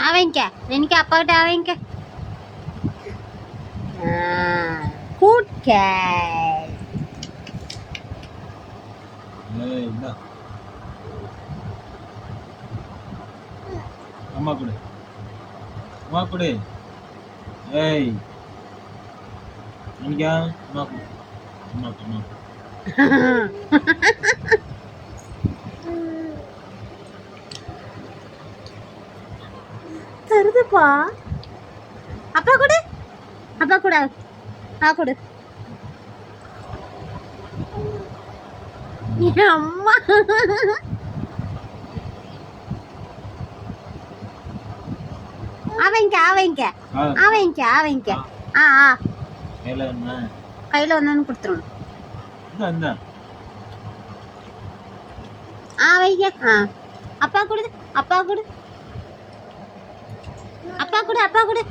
ஆவைங்க எனக்கு அப்பா கிட்ட ஆவைங்க. Good gate. அம்மா கொடு, அம்மா கொடு. ஏய் நினைக்கா அம்மா கொடு, அம்மா அம்மா. தருதுப்பா. அப்பா கொடு, அப்பா கொடு, கொடு. அம்மா ஆவைங்க ஆவைங்க ஆவைங்க ஆவைங்க. கையில ஒன்னு கொடுத்துருணும். ஆவைங்க. அப்பா கொடு, அப்பா கொடு, அப்பா கொடு, அப்பா கொடு.